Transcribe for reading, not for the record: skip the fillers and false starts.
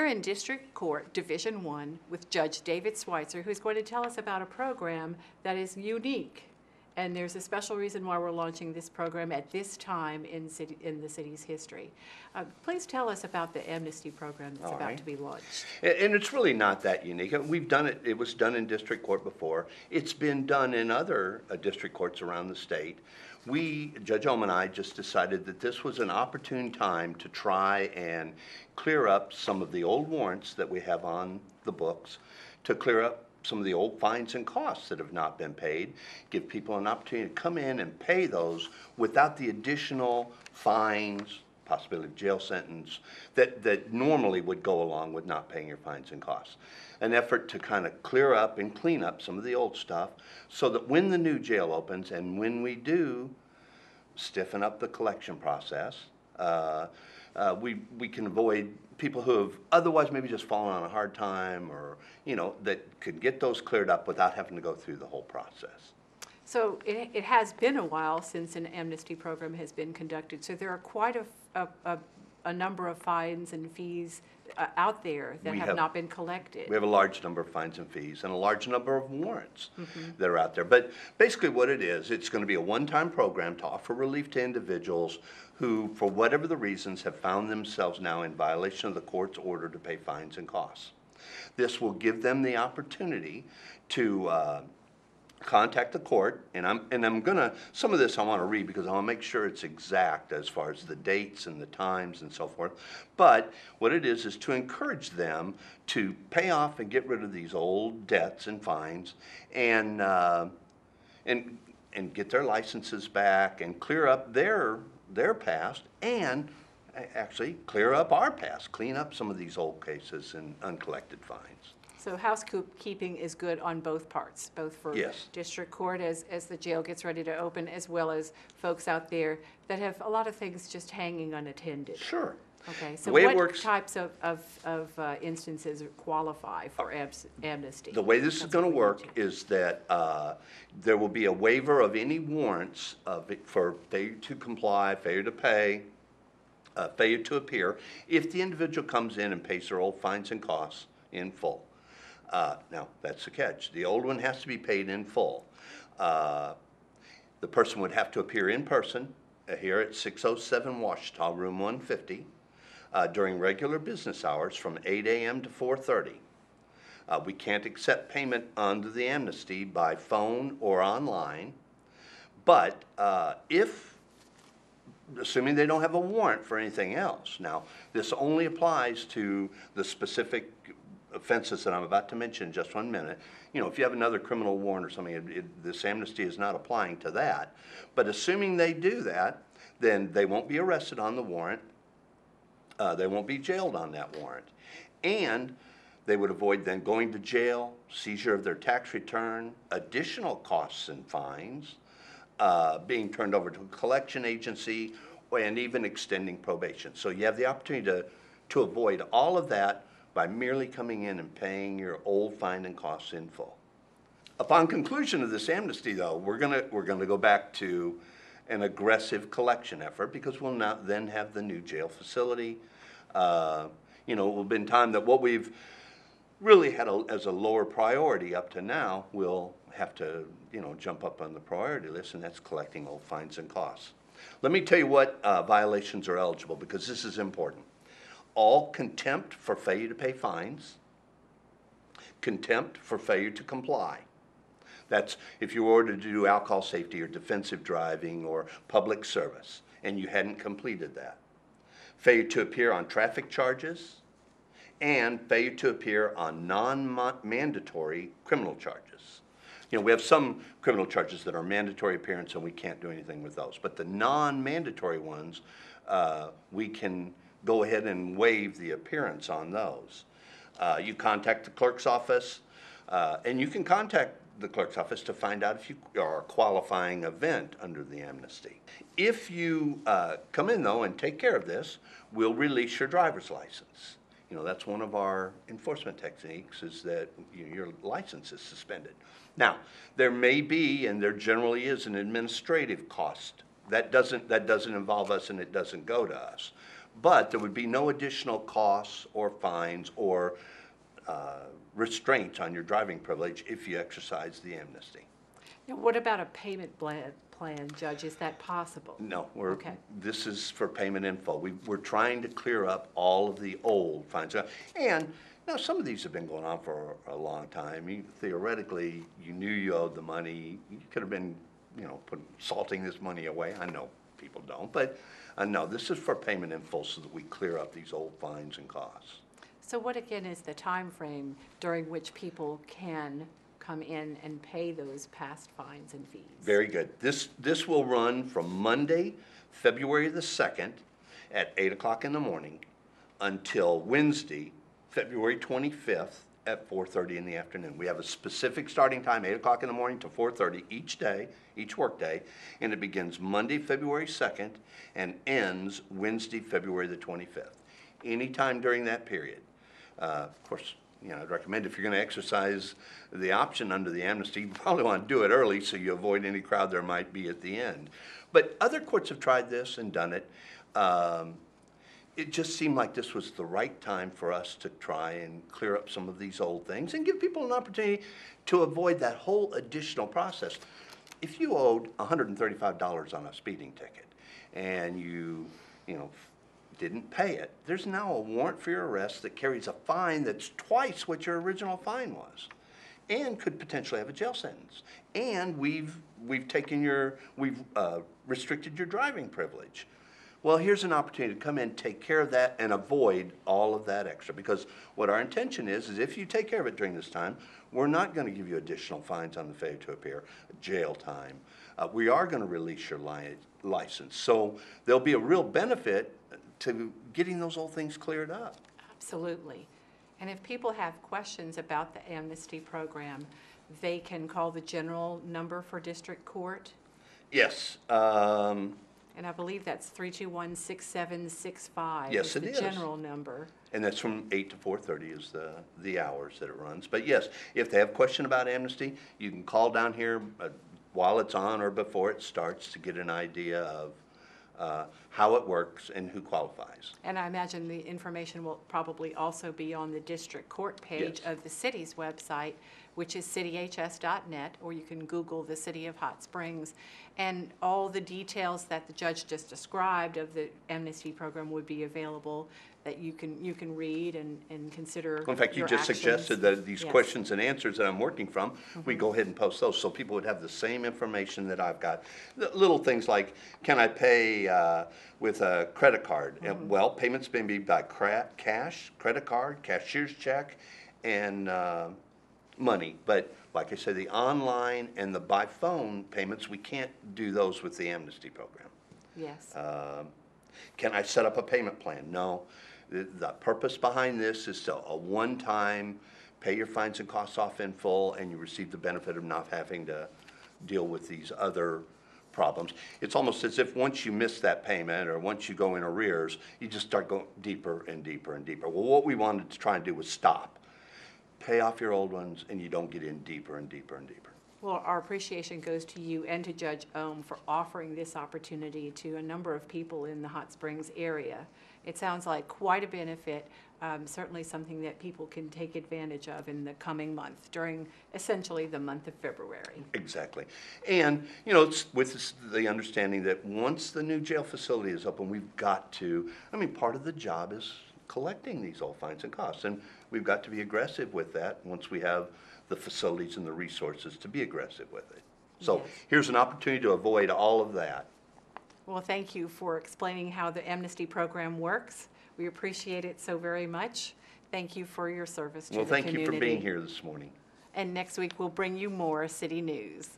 we're in District Court, Division 1, with Judge David Switzer, who's going to tell us about a program that is unique. And there's a special reason why we're launching this program at this time in the city's history. Please tell us about the Amnesty program that's about to be launched. And it's really not that unique. We've done it, it was done in district court before. It's been done in other district courts around the state. Judge Ohm and I just decided that this was an opportune time to try and clear up some of the old warrants that we have on the books, to clear up some of the old fines and costs that have not been paid, give people an opportunity to come in and pay those without the additional fines, possibility of jail sentence, that normally would go along with not paying your fines and costs. An effort to kind of clear up and clean up some of the old stuff so that when the new jail opens and when we do stiffen up the collection process, we can avoid people who have otherwise maybe just fallen on a hard time, or that could get those cleared up without having to go through the whole process. So it has been a while since an amnesty program has been conducted, so there are quite a number of fines and fees out there that have not been collected. We have a large number of fines and fees and a large number of warrants that are out there. But basically what it is, it's going to be a one-time program to offer relief to individuals who, for whatever the reasons, have found themselves now in violation of the court's order to pay fines and costs. This will give them the opportunity to contact the court, and I'm gonna, some of this I want to read because I want to make sure it's exact as far as the dates and the times and so forth. But what it is to encourage them to pay off and get rid of these old debts and fines, and get their licenses back and clear up their past, and actually clear up our past, clean up some of these old cases and uncollected fines. So housekeeping is good on both parts, both for district court as the jail gets ready to open, as well as folks out there that have a lot of things just hanging unattended. Sure. Okay, so what types of instances qualify for amnesty? The way this is going to work is that there will be a waiver of any warrants for failure to comply, failure to pay, failure to appear, if the individual comes in and pays their old fines and costs in full. Now, that's the catch. The old one has to be paid in full. The person would have to appear in person here at 607 Ouachita, room 150, during regular business hours from 8 a.m. to 4:30. We can't accept payment under the amnesty by phone or online, but assuming they don't have a warrant for anything else. Now, this only applies to the specific offenses that I'm about to mention in just 1 minute. If you have another criminal warrant or something, this amnesty is not applying to that. But assuming they do that, then they won't be arrested on the warrant. They won't be jailed on that warrant. And they would avoid then going to jail, seizure of their tax return, additional costs and fines, being turned over to a collection agency, and even extending probation. So you have the opportunity to avoid all of that by merely coming in and paying your old fine and costs in full. Upon conclusion of this amnesty, though, we're gonna go back to an aggressive collection effort, because we'll now then have the new jail facility. It will have been time that what we've really had as a lower priority up to now, we'll have to jump up on the priority list, and that's collecting old fines and costs. Let me tell you what violations are eligible, because this is important. All contempt for failure to pay fines, contempt for failure to comply. That's if you were ordered to do alcohol safety or defensive driving or public service and you hadn't completed that. Failure to appear on traffic charges, and failure to appear on non-mandatory criminal charges. We have some criminal charges that are mandatory appearance and we can't do anything with those. But the non-mandatory ones, we can go ahead and waive the appearance on those. You contact the clerk's office, and you can contact the clerk's office to find out if you are a qualifying event under the amnesty. If you come in, though, and take care of this, we'll release your driver's license. That's one of our enforcement techniques, is that your license is suspended. Now, there may be, and there generally is, an administrative cost. That doesn't involve us, and it doesn't go to us. But there would be no additional costs or fines or restraints on your driving privilege if you exercise the amnesty. Now, what about a payment plan, Judge? Is that possible? No, Okay. this is for payment in full. We're trying to clear up all of the old fines. And now some of these have been going on for a long time. Theoretically, you knew you owed the money. You could have been, salting this money away. I know people don't, but no, this is for payment in full so that we clear up these old fines and costs. So what, again, is the time frame during which people can come in and pay those past fines and fees? Very good. This will run from Monday, February the 2nd at 8 o'clock in the morning until Wednesday, February 25th at 4:30 in the afternoon. We have a specific starting time, 8 o'clock in the morning to 4:30 each day, each workday, and it begins Monday, February 2nd and ends Wednesday, February the 25th. Anytime during that period. Of course, I'd recommend if you're going to exercise the option under the amnesty, you probably want to do it early so you avoid any crowd there might be at the end. But other courts have tried this and done it. It just seemed like this was the right time for us to try and clear up some of these old things and give people an opportunity to avoid that whole additional process. If you owed $135 on a speeding ticket and you didn't pay it, there's now a warrant for your arrest that carries a fine that's twice what your original fine was, and could potentially have a jail sentence. And we've restricted your driving privilege. Well, here's an opportunity to come in, take care of that, and avoid all of that extra. Because what our intention is if you take care of it during this time, we're not going to give you additional fines on the failure to appear, jail time. We are going to release your license. So there'll be a real benefit to getting those old things cleared up. Absolutely. And if people have questions about the amnesty program, they can call the general number for district court? Yes. And I believe that's 321-6765. Yes, it is is. The general number. And that's from 8 to 4:30 is the hours that it runs. But yes, if they have a question about amnesty, you can call down here while it's on or before it starts to get an idea of how it works and who qualifies. And I imagine the information will probably also be on the district court page Yes. of the city's website, which is cityhs.net, or you can Google the City of Hot Springs. And all the details that the judge just described of the amnesty program would be available that you can read and consider. In fact, you your just actions. suggested that these Yes. questions and answers that I'm working from, we go ahead and post those so people would have the same information that I've got. The little things like, can I pay with a credit card? Well, payments may be by cash, credit card, cashier's check, and money. But like I said, the online and the by phone payments, we can't do those with the amnesty program. Yes. Can I set up a payment plan? No. The purpose behind this is to a one-time, pay your fines and costs off in full, and you receive the benefit of not having to deal with these other problems. It's almost as if once you miss that payment or once you go in arrears, you just start going deeper and deeper and deeper. Well, what we wanted to try and do was stop. Pay off your old ones, and you don't get in deeper and deeper and deeper. Well, our appreciation goes to you and to Judge Ohm for offering this opportunity to a number of people in the Hot Springs area. It sounds like quite a benefit, certainly something that people can take advantage of in the coming month, during essentially the month of February. Exactly. And, it's with the understanding that once the new jail facility is open, we've got to, part of the job is collecting these old fines and costs. And we've got to be aggressive with that once we have the facilities and the resources to be aggressive with it. So Yes. Here's an opportunity to avoid all of that. Well, thank you for explaining how the amnesty program works. We appreciate it so very much. Thank you for your service to the Well, community. thank you for being here this morning. And next week, we'll bring you more city news.